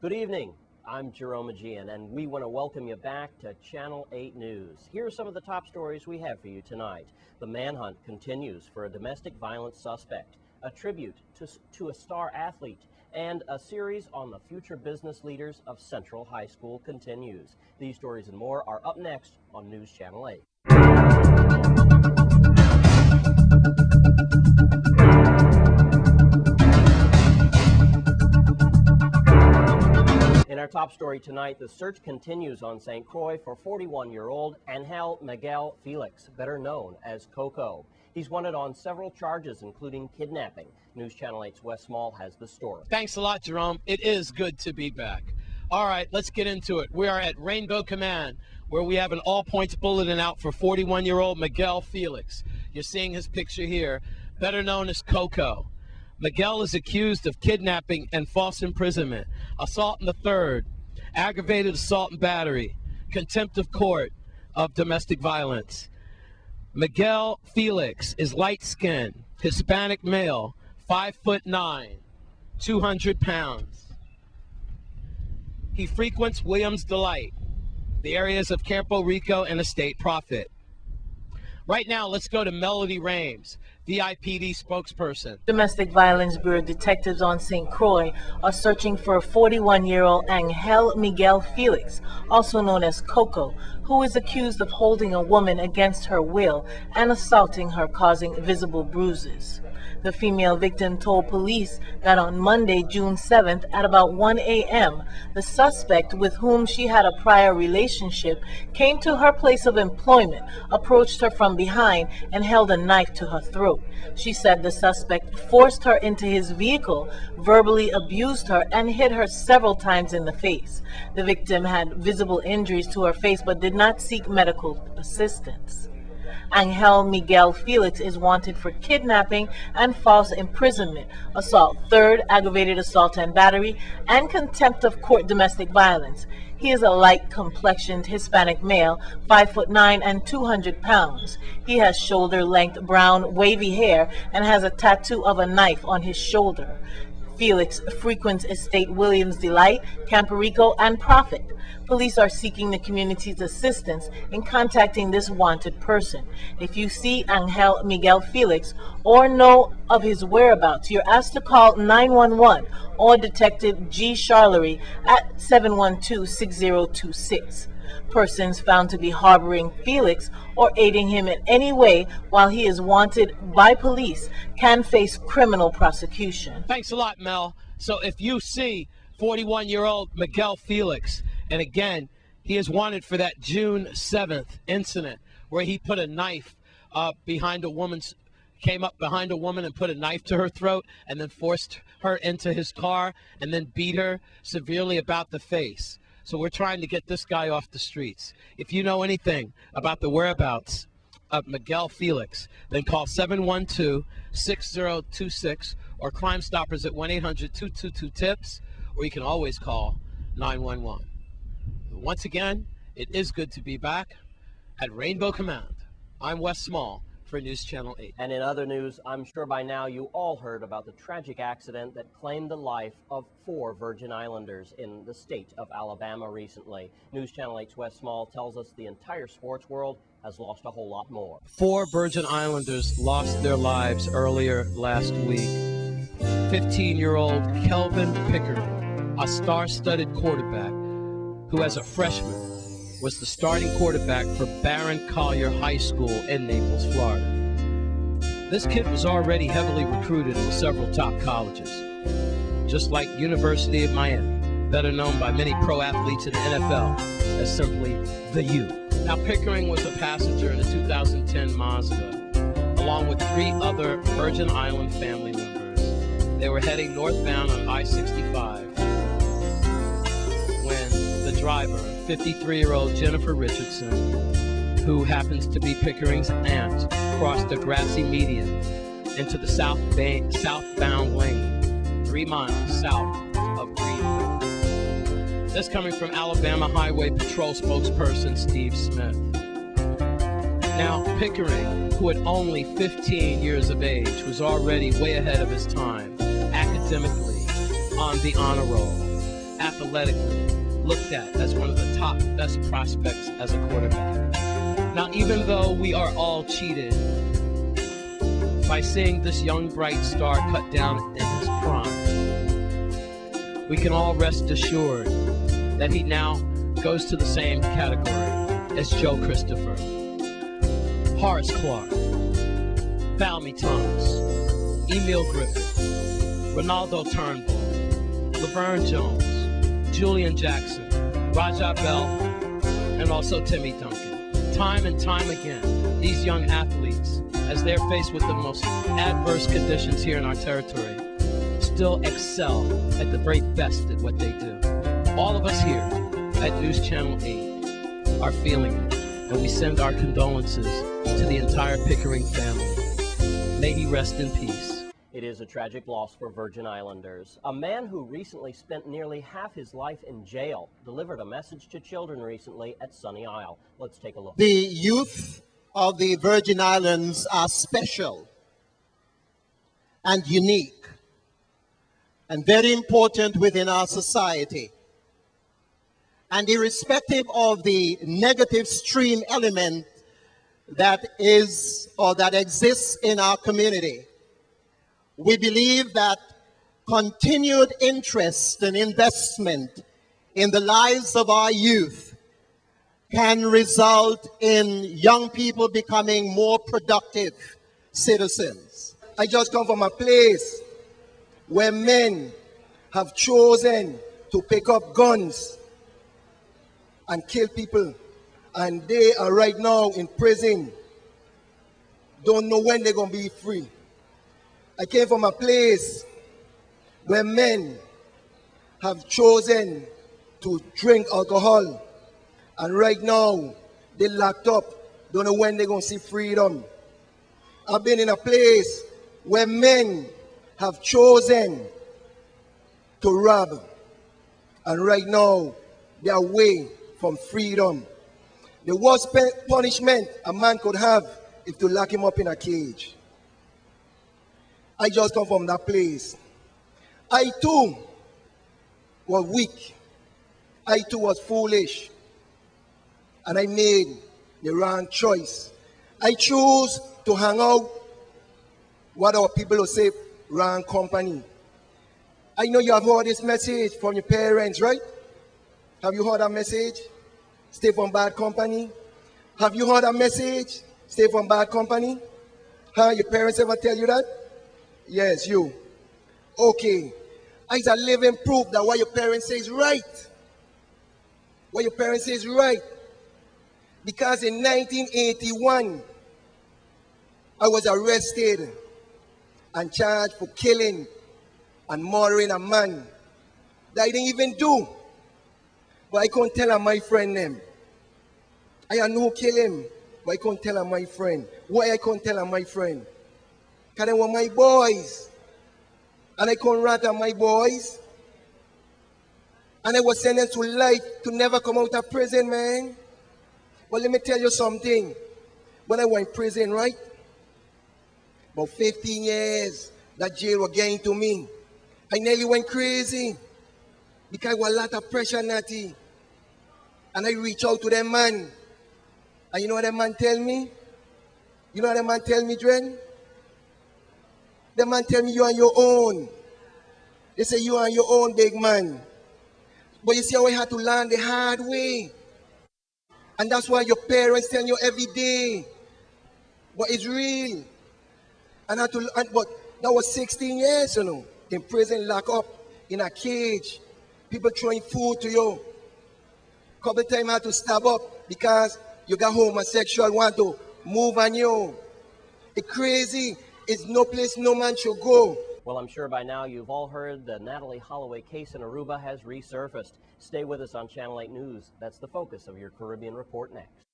Good evening. I'm Jerome Aegean, and we want to welcome you back to Channel 8 News. Here are some of the top stories we have for you tonight. The manhunt continues for a domestic violence suspect, a tribute to a star athlete, and a series on the future business leaders of Central High School continues. These stories and more are up next on News Channel 8. In our top story tonight, the search continues on St. Croix for 41-year-old Angel Miguel Felix, better known as Coco. He's wanted on several charges, including kidnapping. News Channel 8's Wes Small has the story. Thanks a lot, Jerome. It is good to be back. All right, let's get into it. We are at Rainbow Command, where we have an all-points bulletin out for 41-year-old Miguel Felix. You're seeing his picture here, better known as Coco. Miguel is accused of kidnapping and false imprisonment, assault in the third, aggravated assault and battery, contempt of court of domestic violence. Miguel Felix is light-skinned, Hispanic male, 5'9", 200 pounds. He frequents Williams Delight, the areas of Campo Rico and Estate Profit. Right now, let's go to Melody Rames, VIPD spokesperson. Domestic Violence Bureau detectives on St. Croix are searching for 41-year-old Angel Miguel Felix, also known as Coco, who is accused of holding a woman against her will and assaulting her, causing visible bruises. The female victim told police that on Monday, June 7th at about 1 a.m., the suspect, with whom she had a prior relationship, came to her place of employment, approached her from behind, and held a knife to her throat. She said the suspect forced her into his vehicle, verbally abused her, and hit her several times in the face. The victim had visible injuries to her face but did not seek medical assistance. Angel Miguel Felix is wanted for kidnapping and false imprisonment, assault third, aggravated assault and battery, and contempt of court domestic violence. He is a light-complexioned Hispanic male, 5'9" and 200 pounds. He has shoulder-length brown wavy hair and has a tattoo of a knife on his shoulder. Felix frequents Estate Williams Delight, Campo Rico, and Profit. Police are seeking the community's assistance in contacting this wanted person. If you see Angel Miguel Felix or know of his whereabouts, you're asked to call 911 or Detective G. Charlery at 712-6026. Persons found to be harboring Felix or aiding him in any way while he is wanted by police can face criminal prosecution. Thanks a lot, Mel. So if you see 41-year-old Miguel Felix, and again, he is wanted for that June 7th incident where he put a knife behind a woman's, came up behind a woman and put a knife to her throat and then forced her into his car and then beat her severely about the face. So we're trying to get this guy off the streets. If you know anything about the whereabouts of Miguel Felix, then call 712-6026 or Crime Stoppers at 1-800-222-TIPS, or you can always call 911. Once again, it is good to be back at Rainbow Command. I'm Wes Small for News Channel 8. And in other news, I'm sure by now you all heard about the tragic accident that claimed the life of 4 Virgin Islanders in the state of Alabama recently. News Channel 8's Wes Small tells us the entire sports world has lost a whole lot more. 4 Virgin Islanders lost their lives earlier last week. 15-year-old Kelvin Pickering, a star-studded quarterback who as a freshman was the starting quarterback for Barron Collier High School in Naples, Florida. This kid was already heavily recruited in several top colleges, just like University of Miami, better known by many pro athletes in the NFL as simply the U. Now, Pickering was a passenger in a 2010 Mazda, along with 3 other Virgin Island family members. They were heading northbound on I-65 when the driver, 53-year-old Jennifer Richardson, who happens to be Pickering's aunt, crossed a grassy median into the southbound lane, 3 miles south of Greenville. This coming from Alabama Highway Patrol spokesperson Steve Smith. Now, Pickering, who at only 15 years of age was already way ahead of his time academically on the honor roll, athletically looked at as one of the top best prospects as a quarterback. Now, even though we are all cheated by seeing this young bright star cut down in his prime, we can all rest assured that he now goes to the same category as Joe Christopher, Horace Clark, Falmy Thomas, Emil Griffith, Ronaldo Turnbull, Laverne Jones, Julian Jackson, Raja Bell, and also Timmy Duncan. Time and time again, these young athletes, as they're faced with the most adverse conditions here in our territory, still excel at the very best at what they do. All of us here at News Channel 8 are feeling it, and we send our condolences to the entire Pickering family. May he rest in peace. It is a tragic loss for Virgin Islanders. A man who recently spent nearly half his life in jail delivered a message to children recently at Sunny Isle. Let's take a look. The youth of the Virgin Islands are special and unique and very important within our society. And irrespective of the negative stream element that is or that exists in our community, we believe that continued interest and investment in the lives of our youth can result in young people becoming more productive citizens. I just come from a place where men have chosen to pick up guns and kill people, and they are right now in prison, don't know when they're going to be free. I came from a place where men have chosen to drink alcohol, and right now they're locked up, don't know when they're going to see freedom. I've been in a place where men have chosen to rob, and right now they are away from freedom. The worst punishment a man could have is to lock him up in a cage. I just come from that place. I too was weak. I too was foolish. And I made the wrong choice. I chose to hang out what our people will say, wrong company. I know you have heard this message from your parents, right? Have you heard that message? Stay from bad company. Have you heard that message? Stay from bad company. Huh? Your parents ever tell you that? Yes, you. Okay. It's a living proof that what your parents say is right. What your parents say is right. Because in 1981, I was arrested and charged for killing and murdering a man that I didn't even do. But I couldn't tell my friend them. I know who killed him, but I couldn't tell my friend. Why I couldn't tell my friend? Because they were my boys. And I couldn't rat at my boys. And I was sentenced to life to never come out of prison, man. But let me tell you something. When I went in prison, right? About 15 years, that jail was getting to me. I nearly went crazy. Because there was a lot of pressure, Natty. And I reached out to them man. And you know what that man tell me? You know what that man tell me, Dren? The man tell me you on your own. They say you on your own, big man. But you see how I had to learn the hard way. And that's why your parents tell you every day. But it's real. And but that was 16 years, you know. In prison, locked up, in a cage. People throwing food to you. Couple of times I had to stab up because you got homosexual want to move on you. It's crazy. It's no place no man should go. Well, I'm sure by now you've all heard the Natalie Holloway case in Aruba has resurfaced. Stay with us on Channel 8 News. That's the focus of your Caribbean Report next.